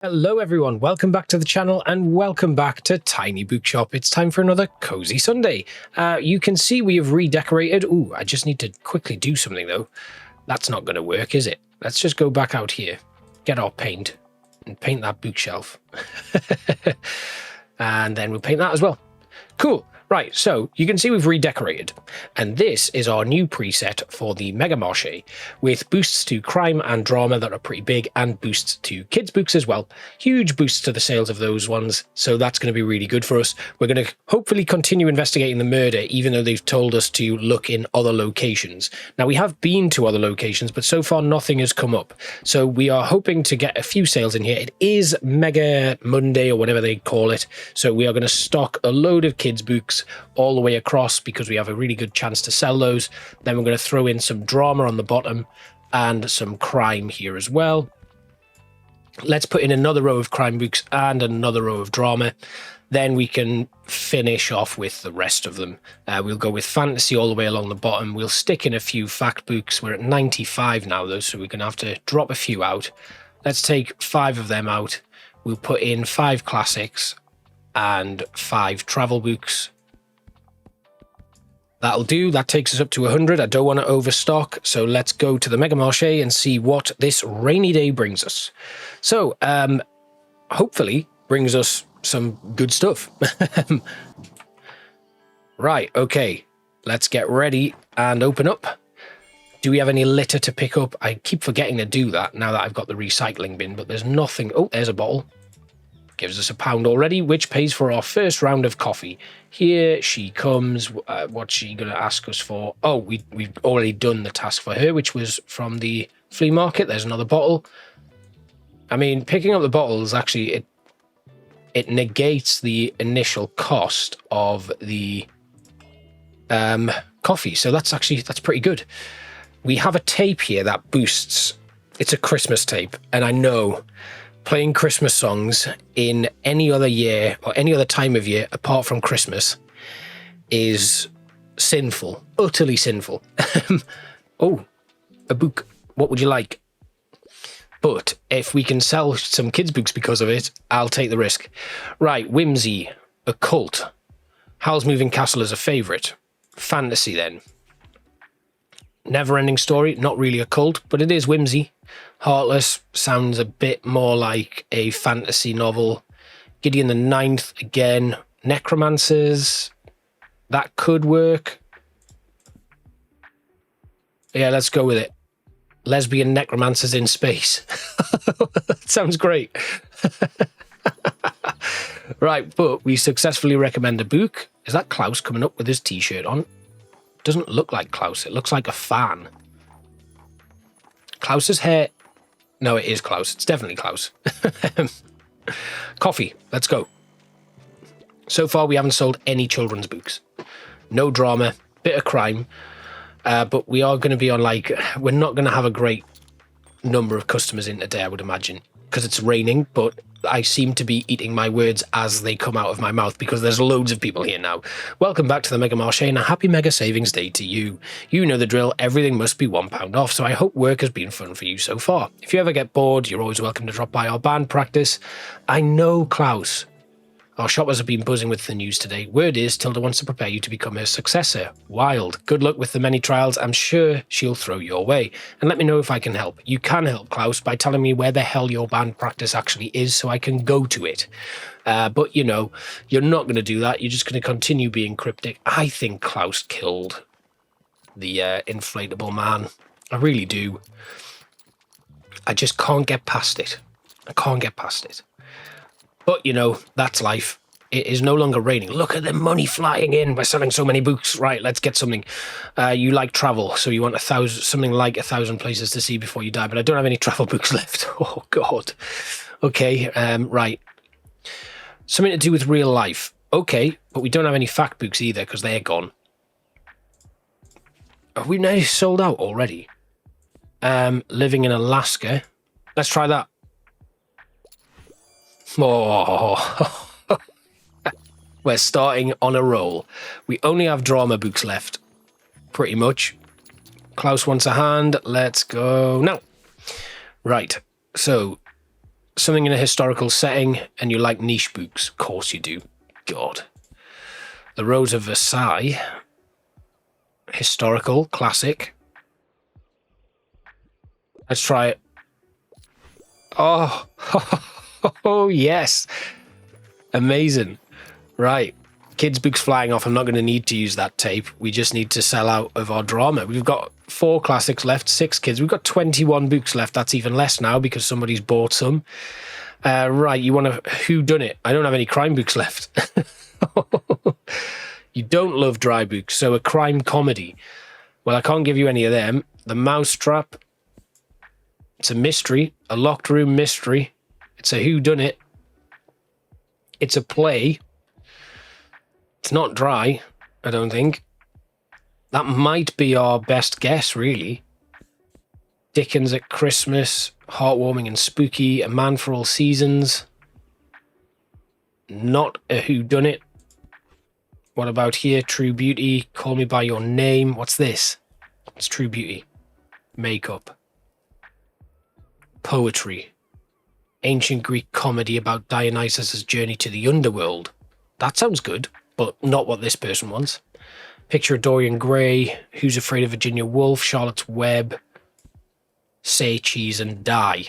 Hello everyone, welcome back to the channel and welcome back to Tiny Bookshop. It's time for another Cozy Sunday. You can see we have redecorated. Ooh, I just need to quickly do something though. That's not going to work, is it? Let's just go back out here, get our paint and paint that bookshelf. And then we'll paint that as well. Cool. Right, so you can see we've redecorated, and this is our new preset for the Mega Marché, with boosts to crime and drama that are pretty big, and boosts to kids' books as well. Huge boosts to the sales of those ones, so that's going to be really good for us. We're going to hopefully continue investigating the murder, even though they've told us to look in other locations. Now, we have been to other locations, but so far nothing has come up. So we are hoping to get a few sales in here. It is Mega Monday, or whatever they call it, so we are going to stock a load of kids' books all the way across because we have a really good chance to sell those. Then we're going to throw in some drama on the bottom and some crime here as well. Let's put in another row of crime books and another row of drama. Then we can finish off with the rest of them. We'll go with fantasy all the way along the bottom. We'll stick in a few fact books. We're at 95 now though, so we're going to have to drop a few out. Let's take 5 of them out. We'll put in 5 classics and 5 travel books. That'll do. That takes us up to 100. I don't want to overstock, so let's go to the Mega Marché and see what this rainy day brings us. So, hopefully brings us some good stuff. Right, okay. Let's get ready and open up. Do we have any litter to pick up? I keep forgetting to do that now that I've got the recycling bin, but there's nothing. Oh, there's a bottle. Gives us £1 already, which pays for our first round of coffee. Here she comes. What's she going to ask us for? Oh, we've already done the task for her, which was from the flea market. There's another bottle. I mean, picking up the bottles, actually, it negates the initial cost of the coffee. So that's pretty good. We have a tape here that boosts. It's a Christmas tape, and I know playing Christmas songs in any other year or any other time of year apart from Christmas is sinful, utterly sinful. Oh, a book. What would you like? But if we can sell some kids' books because of it, I'll take the risk. Right, whimsy, occult. Howl's Moving Castle is a favourite. Fantasy then. Never-ending story, not really occult, but it is whimsy. Heartless sounds a bit more like a fantasy novel. Gideon the Ninth, again. Necromancers, that could work. Yeah, let's go with it. Lesbian necromancers in space. That sounds great. Right, but we successfully recommend a book. Is that Klaus coming up with his t-shirt on? Doesn't look like Klaus. It looks like a fan. Klaus's hair. No, it is Klaus. It's definitely Klaus. Coffee. Let's go. So far, we haven't sold any children's books. No drama. Bit of crime. But we are going to be on we're not going to have a great number of customers in today, I would imagine, because it's raining, but I seem to be eating my words as they come out of my mouth because there's loads of people here now. Welcome back to the Mega Marché and a happy Mega Savings Day to you. You know the drill, everything must be £1 off, so I hope work has been fun for you so far. If you ever get bored, you're always welcome to drop by our band practice. I know Klaus. Our shoppers have been buzzing with the news today. Word is Tilda wants to prepare you to become her successor. Wild. Good luck with the many trials. I'm sure she'll throw your way. And let me know if I can help. You can help, Klaus, by telling me where the hell your band practice actually is so I can go to it. But, you know, you're not going to do that. You're just going to continue being cryptic. I think Klaus killed the inflatable man. I really do. I just can't get past it. I can't get past it. But, you know, that's life. It is no longer raining. Look at the money flying in. We're selling so many books. Right, let's get something. You like travel, so you want something like 1,000 places to see before you die. But I don't have any travel books left. Oh, God. Okay, right. Something to do with real life. Okay, but we don't have any fact books either because they're gone. Have we nearly sold out already? Living in Alaska. Let's try that. Oh, we're starting on a roll. We only have drama books left, pretty much. Klaus wants a hand. Let's go now. Right, so something in a historical setting, and you like niche books. Of course you do. God. The Rose of Versailles. Historical, classic. Let's try it. Oh, oh yes. Amazing. Right. Kids' books flying off. I'm not going to need to use that tape. We just need to sell out of our drama. We've got 4 classics left, 6 kids. We've got 21 books left. That's even less now because somebody's bought some. Right, you want to whodunit? I don't have any crime books left. You don't love dry books, so a crime comedy. Well, I can't give you any of them. The Mousetrap. It's a mystery, a locked room mystery. It's a whodunit. It's a play. It's not dry, I don't think. That might be our best guess, really. Dickens at Christmas, heartwarming and spooky, A Man for All Seasons. Not a whodunit. What about here? True Beauty, Call Me By Your Name. What's this? It's True Beauty. Makeup. Poetry. Ancient Greek comedy about Dionysus' journey to the underworld. That sounds good, but not what this person wants. Picture of Dorian Gray, Who's Afraid of Virginia Woolf, Charlotte's Web, Say Cheese and Die.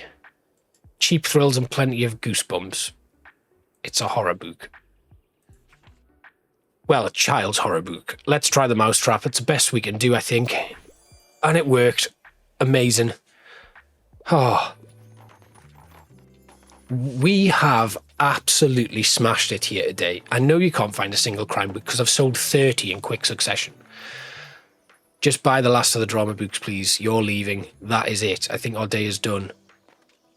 Cheap thrills and plenty of goosebumps. It's a horror book. Well, a child's horror book. Let's try The Mousetrap. It's the best we can do, I think. And it worked. Amazing. Oh. We have absolutely smashed it here today. I know you can't find a single crime book because I've sold 30 in quick succession. Just buy the last of the drama books, please. You're leaving. That is it. I think our day is done.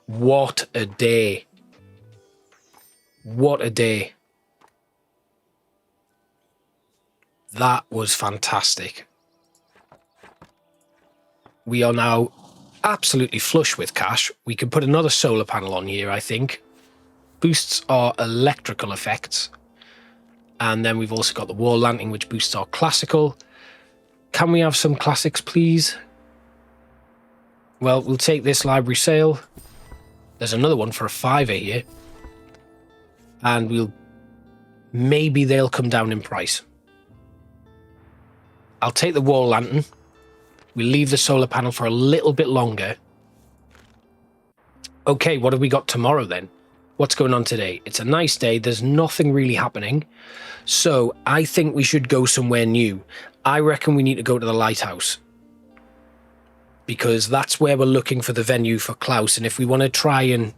What a day. What a day. That was fantastic. We are now absolutely flush with cash. We could put another solar panel on here, I think. Boosts our electrical effects. And then we've also got the wall lantern, which boosts our classical. Can we have some classics, please? Well, we'll take this library sale. There's another one for a £5 here. And maybe they'll come down in price. I'll take the wall lantern. We'll leave the solar panel for a little bit longer. Okay, what have we got tomorrow then? What's going on today? It's a nice day. There's nothing really happening. So I think we should go somewhere new. I reckon we need to go to the Lighthouse. Because that's where we're looking for the venue for Klaus. And if we want to try and,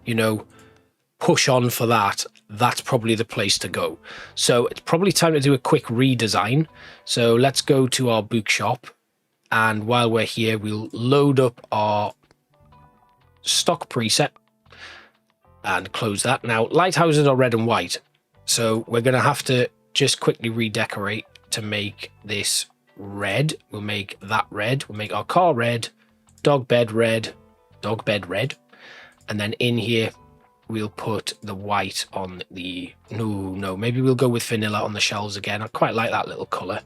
push on for that, that's probably the place to go. So it's probably time to do a quick redesign. So let's go to our bookshop. And while we're here, we'll load up our stock preset and close that. Now, lighthouses are red and white. So we're going to have to just quickly redecorate to make this red. We'll make that red. We'll make our car red, dog bed red. And then in here, we'll put the white on the... No, maybe we'll go with vanilla on the shelves again. I quite like that little colour.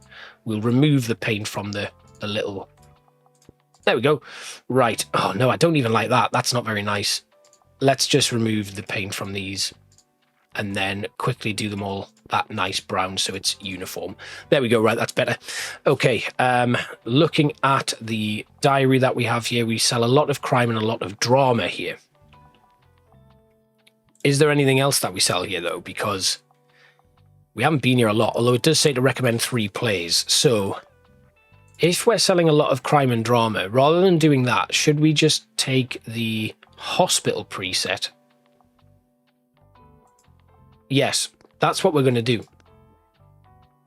We'll remove the paint from the little... There we go. Right. Oh, no, I don't even like that. That's not very nice. Let's just remove the paint from these and then quickly do them all that nice brown so it's uniform. There we go. Right, that's better. Okay, looking at the diary that we have here, we sell a lot of crime and a lot of drama here. Is there anything else that we sell here, though? Because we haven't been here a lot, although it does say to recommend 3 plays. So if we're selling a lot of crime and drama, rather than doing that, should we just take the hospital preset? Yes, that's what we're going to do.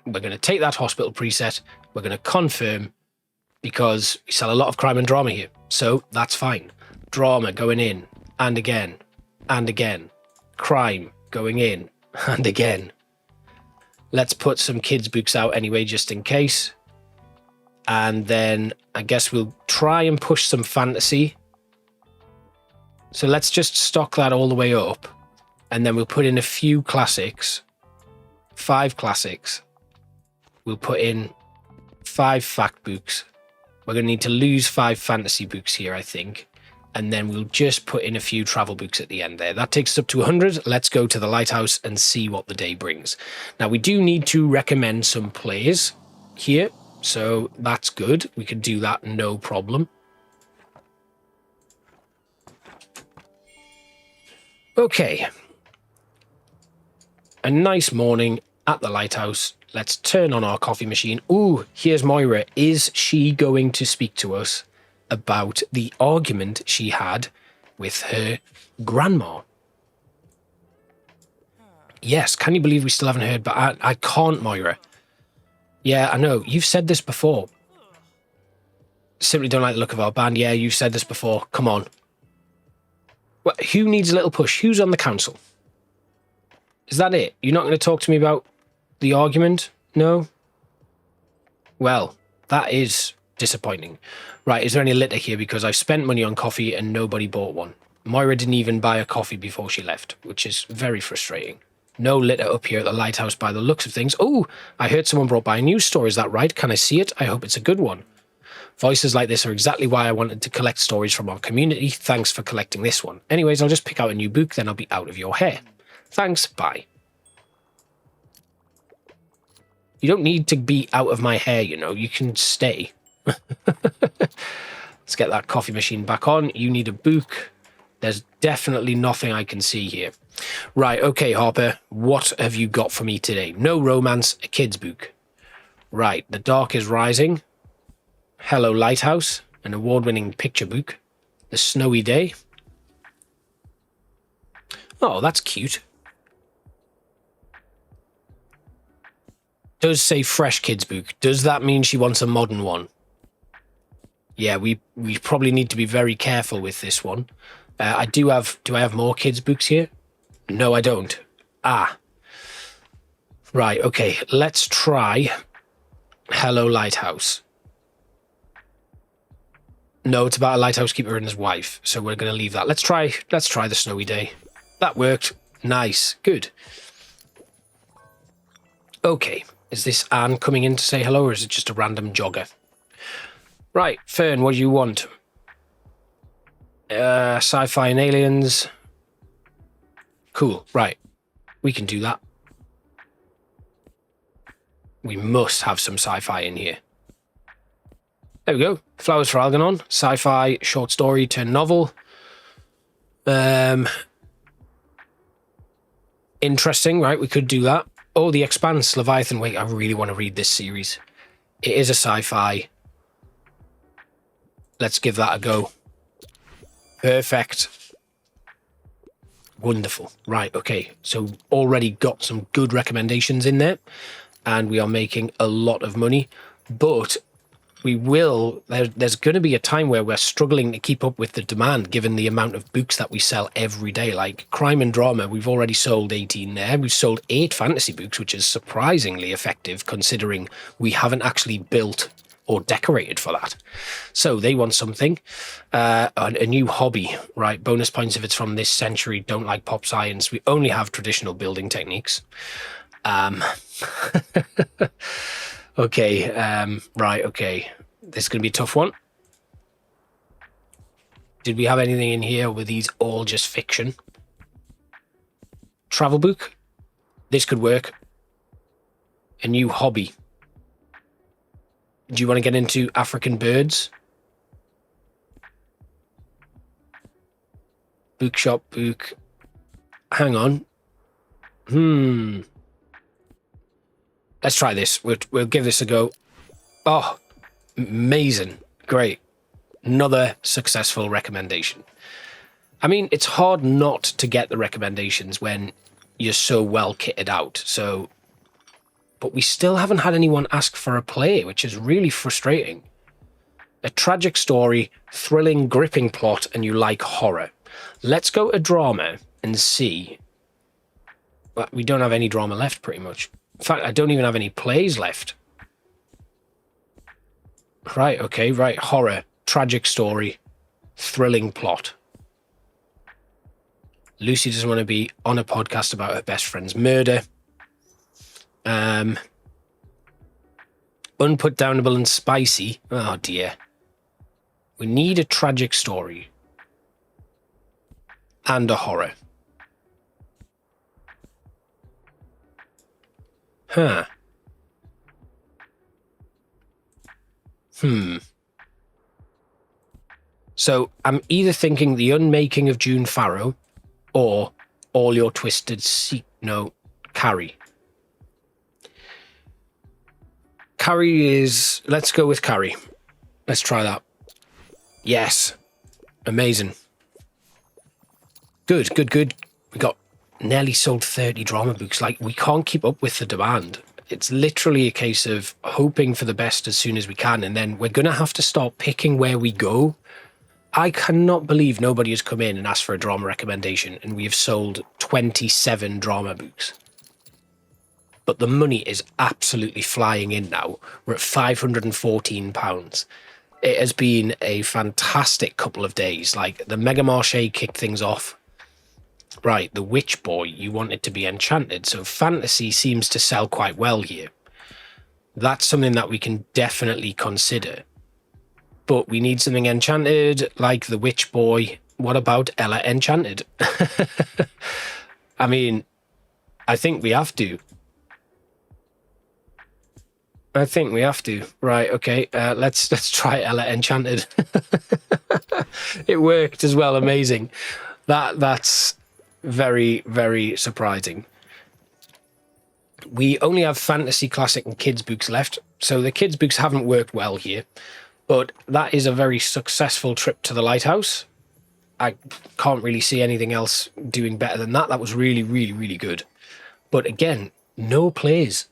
We're going to take that hospital preset. We're going to confirm because we sell a lot of crime and drama here. So that's fine. Drama going in and again and again. Crime going in and again. Let's put some kids' books out anyway, just in case. And then I guess we'll try and push some fantasy. So let's just stock that all the way up. And then we'll put in a few classics. 5 classics. We'll put in 5 fact books. We're going to need to lose 5 fantasy books here, I think. And then we'll just put in a few travel books at the end there. That takes us up to 100. Let's go to the Lighthouse and see what the day brings. Now, we do need to recommend some plays here. So that's good. We can do that, no problem. Okay. A nice morning at the Lighthouse. Let's turn on our coffee machine. Ooh, here's Moira. Is she going to speak to us about the argument she had with her grandma? Yes, can you believe we still haven't heard? But I can't, Moira. Yeah, I know. You've said this before. Simply don't like the look of our band. Yeah, you've said this before. Come on. Well, who needs a little push? Who's on the council? Is that it? You're not going to talk to me about the argument? No? Well, that is disappointing. Right, is there any litter here? Because I've spent money on coffee and nobody bought one. Moira didn't even buy a coffee before she left, which is very frustrating. No litter up here at the Lighthouse by the looks of things. Oh, I heard someone brought by a news story. Is that right? Can I see it? I hope it's a good one. Voices like this are exactly why I wanted to collect stories from our community. Thanks for collecting this one. Anyways, I'll just pick out a new book, then I'll be out of your hair. Thanks, bye. You don't need to be out of my hair, you know. You can stay. Let's get that coffee machine back on. You need a book. There's definitely nothing I can see here. Right, okay, Harper. What have you got for me today? No romance, a kid's book. Right, The Dark is Rising. Hello, Lighthouse, an award-winning picture book. The Snowy Day. Oh, that's cute. Does say fresh kids book. Does that mean she wants a modern one? Yeah, we probably need to be very careful with this one. Do I have more kids books here? No, I don't. Ah. Right, okay. Let's try Hello, Lighthouse. No, it's about a lighthouse keeper and his wife, so we're going to leave that. Let's try The Snowy Day. That worked. Nice. Good. Okay. Is this Anne coming in to say hello, or is it just a random jogger? Right, Fern, what do you want? Sci-fi and aliens. Cool, right. We can do that. We must have some sci-fi in here. There we go. Flowers for Algernon. Sci-fi, short story, turn novel. Interesting, right? We could do that. Oh, The Expanse, Leviathan. Wait, I really want to read this series. It is a sci-fi. Let's give that a go. Perfect. Wonderful. Right, okay. So already got some good recommendations in there. And we are making a lot of money. But we will, there's going to be a time where we're struggling to keep up with the demand given the amount of books that we sell every day. Like crime and drama, we've already sold 18 there. We've sold 8 fantasy books, which is surprisingly effective considering we haven't actually built or decorated for that. So they want something, a new hobby, right? Bonus points if it's from this century. Don't like pop science. We only have traditional building techniques. Okay, right, okay. This is going to be a tough one. Did we have anything in here, or were these all just fiction? Travel book? This could work. A new hobby. Do you want to get into African birds? Bookshop book. Hang on. Let's try this. We'll give this a go. Oh, amazing. Great. Another successful recommendation. I mean, it's hard not to get the recommendations when you're so well kitted out. So, but we still haven't had anyone ask for a play, which is really frustrating. A tragic story, thrilling, gripping plot, and you like horror. Let's go to drama and see. Well, we don't have any drama left, pretty much. In fact, I don't even have any plays left. Right, okay, right. Horror, tragic story, thrilling plot. Lucy doesn't want to be on a podcast about her best friend's murder. Unputdownable and spicy. Oh, dear. We need a tragic story. and a horror. Huh. So I'm either thinking The Unmaking of June Farrow or All Your Twisted Carrie. Carrie is... Let's go with Carrie. Let's try that. Yes. Amazing. Good. We got nearly sold 30 drama books. Like, we can't keep up with the demand. It's literally a case of hoping for the best as soon as we can, and then we're going to have to start picking where we go. I cannot believe nobody has come in and asked for a drama recommendation, and we have sold 27 drama books. But the money is absolutely flying in now. We're at £514. It has been a fantastic couple of days. Like, the Mega Marché kicked things off. Right, the Witch Boy, you want it to be enchanted. So fantasy seems to sell quite well here. That's something that we can definitely consider. But we need something enchanted, like the Witch Boy. What about Ella Enchanted? I mean, I think we have to. Right, okay, let's try Ella Enchanted. It worked as well, amazing. That's very, very surprising. We only have fantasy, classic, and kids books left, so the kids books haven't worked well here. But that is a very successful trip to the Lighthouse. I can't really see anything else doing better than that. That was really, really, really good. But again, no plays.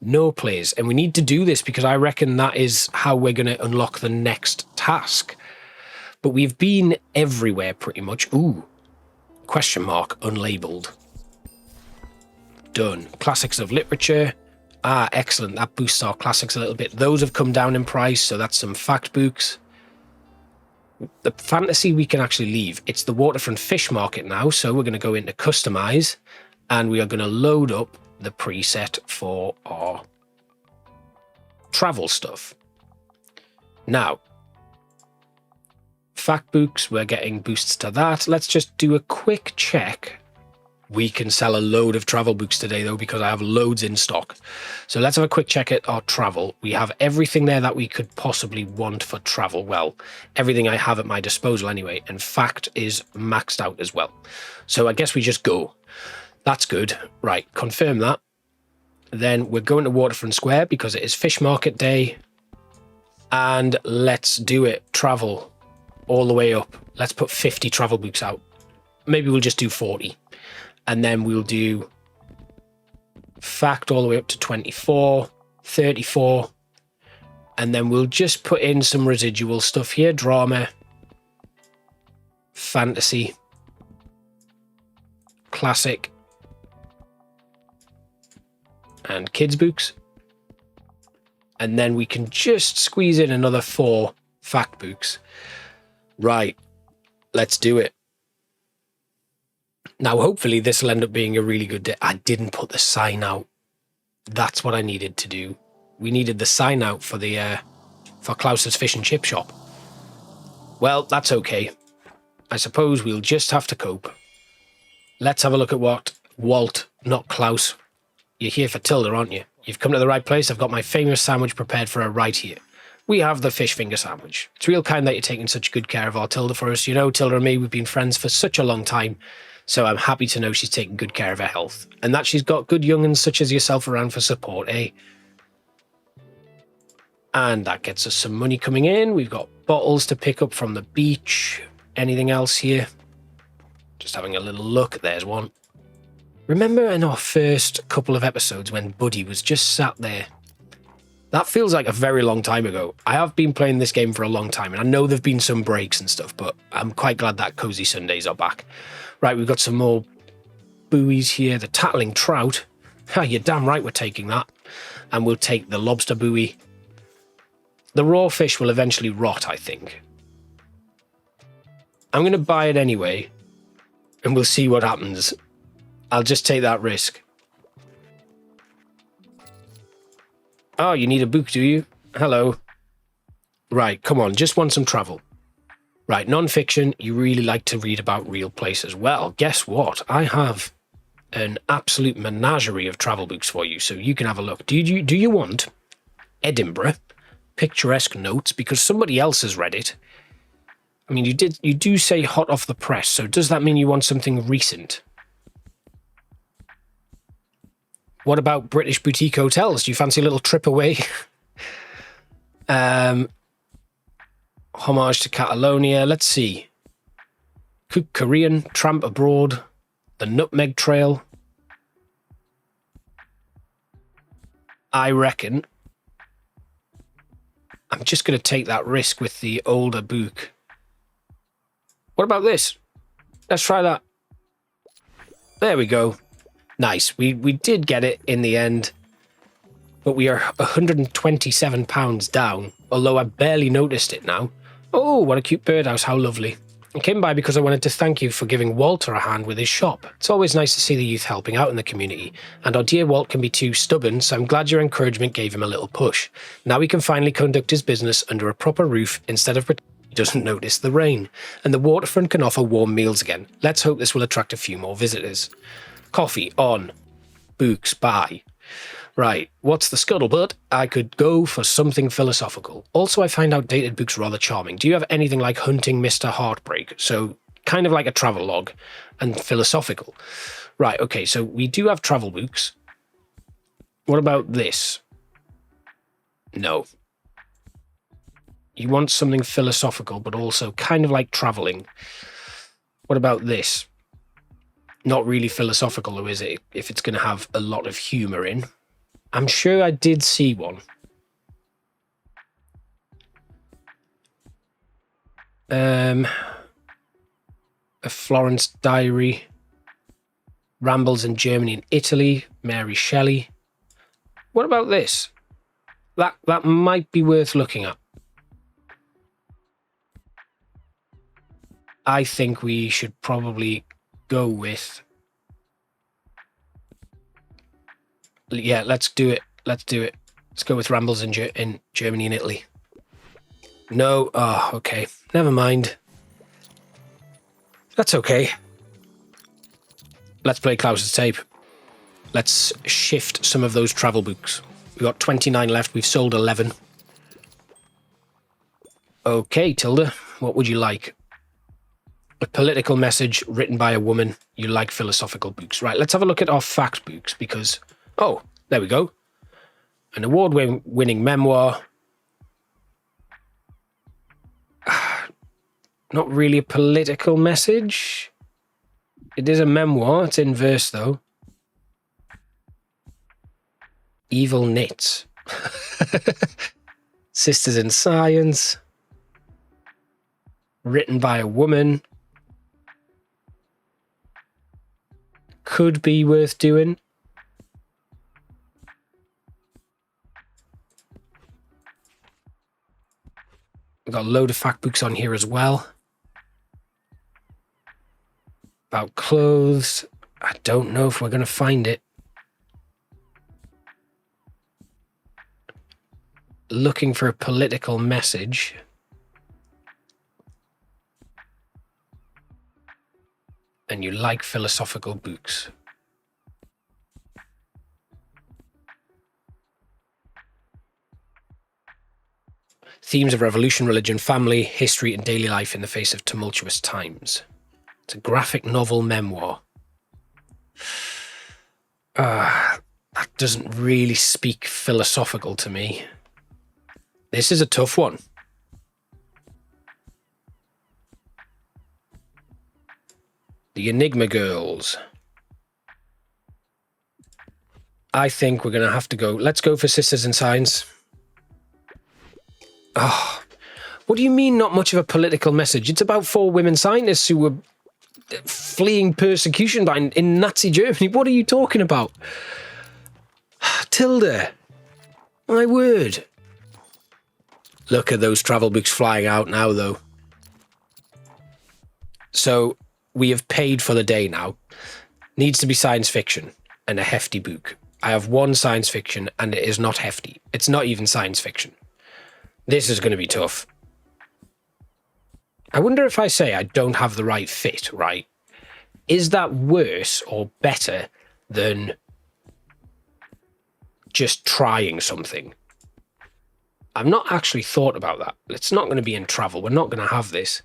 No plays. And we need to do this because I reckon that is how we're going to unlock the next task. But we've been everywhere pretty much. Ooh. Question mark, unlabeled. Done. Classics of literature. Ah, excellent. That boosts our classics a little bit. Those have come down in price, so that's some fact books. The fantasy we can actually leave. It's the Waterfront Fish Market now, so we're going to go into customize, and we are going to load up the preset for our travel stuff. Now, fact books, we're getting boosts to that. Let's just do a quick check. We can sell a load of travel books today, though, because I have loads in stock. So let's have a quick check at our travel. We have everything there that we could possibly want for travel. Well, everything I have at my disposal anyway. And fact is maxed out as well. So I guess we just go. That's good. Right, confirm that. Then we're going to Waterfront Square because it is Fish Market Day. And let's do it. Travel all the way up. Let's put 50 travel books out. Maybe we'll just do 40. And then we'll do fact all the way up to 24, 34. And then we'll just put in some residual stuff here. Drama, fantasy, classic, and kids books. And then we can just squeeze in another 4 fact books. Right, let's do it. Now, hopefully this will end up being a really good day. I didn't put the sign out. That's what I needed to do. We needed the sign out for the for Klaus's fish and chip shop. Well, that's okay. I suppose we'll just have to cope. Let's have a look at what Walt, not Klaus. You're here for Tilda, aren't you? You've come to the right place. I've got my famous sandwich prepared for her right here. We have the fish finger sandwich. It's real kind that you're taking such good care of our Tilda for us. You know, Tilda and me, we've been friends for such a long time. So I'm happy to know she's taking good care of her health. And that she's got good young'uns such as yourself around for support, eh? And that gets us some money coming in. We've got bottles to pick up from the beach. Anything else here? Just having a little look. There's one. Remember in our first couple of episodes when Buddy was just sat there? That feels like a very long time ago. I have been playing this game for a long time, and I know there've been some breaks and stuff, but I'm quite glad that Cozy Sundays are back. Right, we've got some more buoys here. The tattling trout. Ha, you're damn right we're taking that. And we'll take the lobster buoy. The raw fish will eventually rot, I think. I'm going to buy it anyway, and we'll see what happens. I'll just take that risk. Oh, you need a book, do you? Hello. Right, come on, just want some travel. Right, non-fiction, you really like to read about real places. Well, guess what? I have an absolute menagerie of travel books for you, so you can have a look. Do you want Edinburgh picturesque notes because somebody else has read it? I mean, you do say hot off the press, so does that mean you want something recent? What about British boutique hotels? Do you fancy a little trip away? Homage to Catalonia. Let's see. Korean, Tramp Abroad, The Nutmeg Trail. I reckon I'm just going to take that risk with the older book. What about this? Let's try that. There we go. Nice. We did get it in the end, but we are £127 down, although I barely noticed it now. Oh, what a cute birdhouse. How lovely. I came by because I wanted to thank you for giving Walter a hand with his shop. It's always nice to see the youth helping out in the community, and our dear Walt can be too stubborn, so I'm glad your encouragement gave him a little push. Now he can finally conduct his business under a proper roof instead of pretending he doesn't notice the rain, and the waterfront can offer warm meals again. Let's hope this will attract a few more visitors. Coffee on. Books by. Right, what's the scuttlebutt? I could go for something philosophical. Also, I find outdated books rather charming. Do you have anything like Hunting Mr. Heartbreak? So, kind of like a travel log and philosophical. Right, okay, so we do have travel books. What about this? No. You want something philosophical, but also kind of like traveling. What about this? Not really philosophical, though, is it? If it's going to have a lot of humour in. I'm sure I did see one. A Florence Diary. Rambles in Germany and Italy. Mary Shelley. What about this? That might be worth looking at. I think we should probably go with... Yeah, let's do it. Let's do it. Let's go with Rambles in Germany and Italy. No. Oh, okay. Never mind. That's okay. Let's play Klaus's tape. Let's shift some of those travel books. We've got 29 left. We've sold 11. Okay, Tilda. What would you like? A political message written by a woman. You like philosophical books. Right, let's have a look at our fact books because... Oh, there we go. An award-winning memoir. Not really a political message. It is a memoir. It's in verse, though. Evil Knits. Sisters in Science. Written by a woman. Could be worth doing. We've got a load of fact books on here as well. About clothes. I don't know if we're going to find it. Looking for a political message. And you like philosophical books. Themes of revolution, religion, family, history, and daily life in the face of tumultuous times. It's a graphic novel memoir. That doesn't really speak philosophical to me. This is a tough one. The Enigma Girls. I think we're going to have to go. Let's go for Sisters in Science. Oh, what do you mean not much of a political message? It's about 4 women scientists who were fleeing persecution in Nazi Germany. What are you talking about? Tilda. My word. Look at those travel books flying out now, though. So we have paid for the day now. Needs to be science fiction and a hefty book. I have one science fiction and it is not hefty. It's not even science fiction. This is going to be tough. I wonder if I say I don't have the right fit, right? Is that worse or better than just trying something? I've not actually thought about that. It's not going to be in travel. We're not going to have this.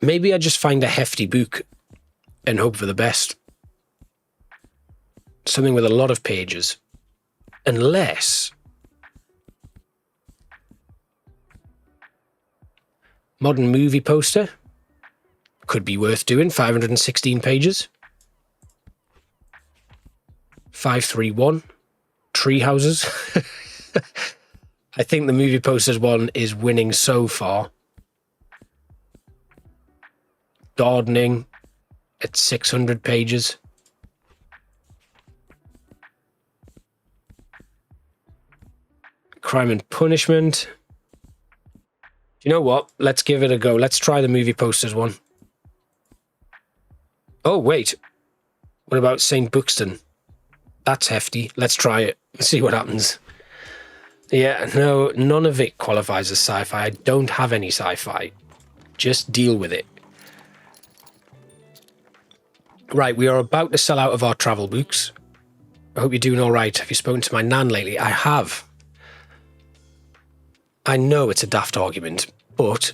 Maybe I just find a hefty book and hope for the best. Something with a lot of pages. Unless... modern movie poster. Could be worth doing. 516 pages. 531. Tree houses. I think the movie posters one is winning so far. Gardening at 600 pages. Crime and Punishment. You know what? Let's give it a go. Let's try the movie posters one. Oh, wait. What about St. Buxton? That's hefty. Let's try it. Let's see what happens. Yeah, no, none of it qualifies as sci-fi. I don't have any sci-fi. Just deal with it. Right, we are about to sell out of our travel books. I hope you're doing all right. Have you spoken to my nan lately? I have. I know it's a daft argument, but...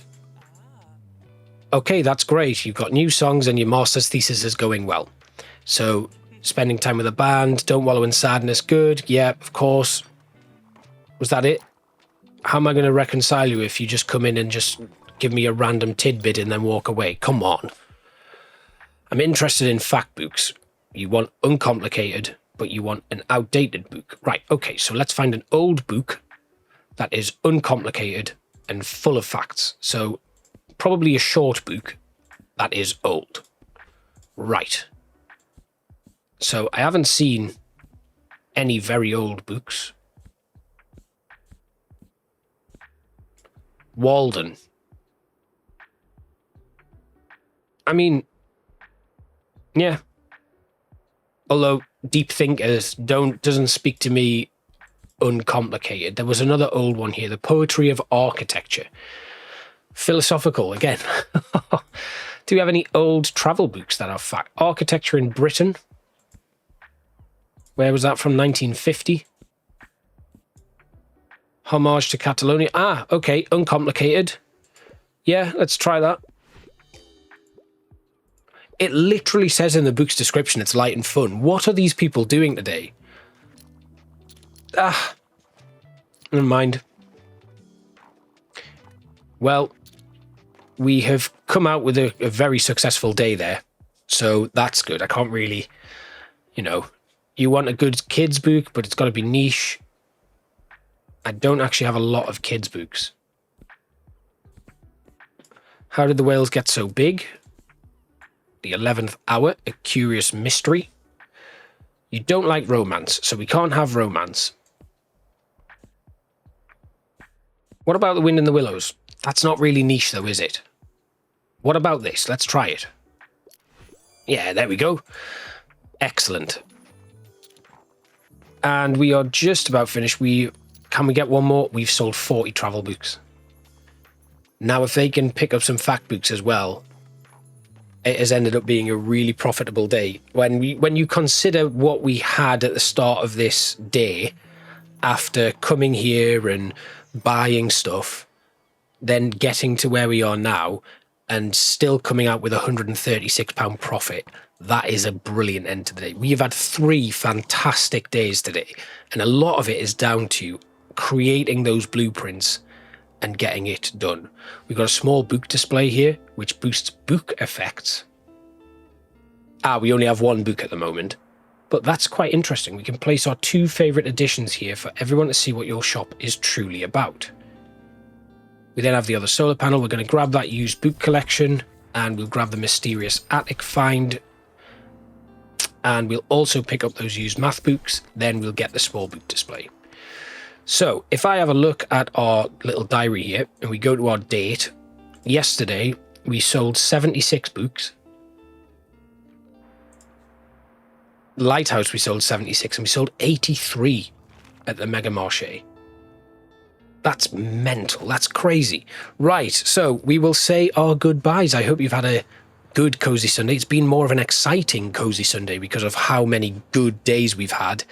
okay, that's great. You've got new songs and your master's thesis is going well. So, spending time with a band, don't wallow in sadness, good. Yeah, of course. Was that it? How am I going to reconcile you if you just come in and just give me a random tidbit and then walk away? Come on. I'm interested in fact books. You want uncomplicated, but you want an outdated book. Right, okay, so let's find an old book that is uncomplicated and full of facts. So probably a short book that is old. Right. So I haven't seen any very old books. Walden. I mean, yeah. Although Deep Thinkers doesn't speak to me uncomplicated. There was another old one here, The Poetry of Architecture. Philosophical, again. Do we have any old travel books that are fact? Architecture in Britain. Where was that from? 1950? Homage to Catalonia. Ah, okay, uncomplicated. Yeah, let's try that. It literally says in the book's description it's light and fun. What are these people doing today? Ah, never mind. Well, we have come out with a very successful day there. So that's good. I can't really, you know, you want a good kids book, but it's got to be niche. I don't actually have a lot of kids books. How did the whales get so big? The 11th Hour, A Curious Mystery. You don't like romance, so we can't have romance. What about The Wind in the Willows? That's not really niche though, is it? What about this? Let's try it. Yeah, there we go. Excellent. And we are just about finished. Can we get one more? We've sold 40 travel books. Now, if they can pick up some fact books as well, it has ended up being a really profitable day. When you consider what we had at the start of this day, after coming here and buying stuff, then getting to where we are now, and still coming out with £136 profit, that is a brilliant end to the day. We have had 3 fantastic days today, and a lot of it is down to creating those blueprints and getting it done. We've got a small book display here, which boosts book effects. We only have 1 book at the moment, but that's quite interesting. We can place our 2 favourite editions here for everyone to see what your shop is truly about. We then have the other solar panel. We're going to grab that used book collection, and we'll grab the mysterious attic find, and we'll also pick up those used math books. Then we'll get the small book display. So if I have a look at our little diary here and we go to our date, yesterday we sold 76 books. Lighthouse we sold 76, and we sold 83 at the Mega Marché. That's mental. That's crazy. Right, so we will say our goodbyes. I hope you've had a good Cozy Sunday. It's been more of an exciting Cozy Sunday because of how many good days we've had.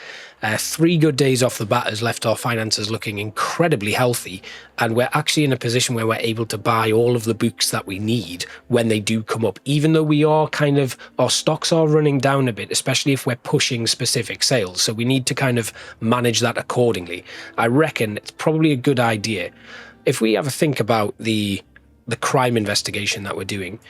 3 good days off the bat has left our finances looking incredibly healthy, and we're actually in a position where we're able to buy all of the books that we need when they do come up, even though we are kind of, our stocks are running down a bit, especially if we're pushing specific sales. So we need to kind of manage that accordingly. I reckon it's probably a good idea. If we have a think about the crime investigation that we're doing,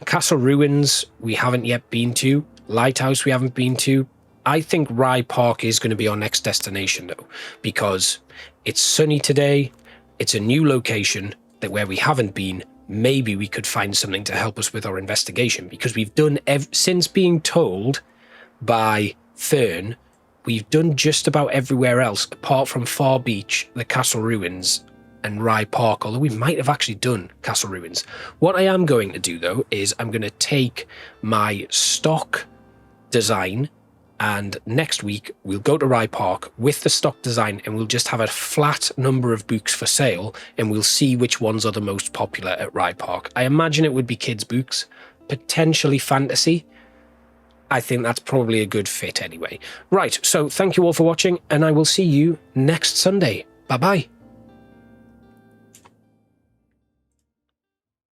Castle Ruins we haven't yet been to, Lighthouse we haven't been to. I think Rye Park is going to be our next destination though, because it's sunny today, it's a new location that where we haven't been. Maybe we could find something to help us with our investigation, because we've done, since being told by Fern, we've done just about everywhere else apart from Far Beach, the Castle Ruins, and Rye Park, although we might have actually done Castle Ruins. What I am going to do though is I'm going to take my stock design, and next week we'll go to Rye Park with the stock design and we'll just have a flat number of books for sale, and we'll see which ones are the most popular at Rye Park. I imagine it would be kids' books, potentially fantasy. I think that's probably a good fit anyway. Right, so thank you all for watching, and I will see you next Sunday. Bye-bye.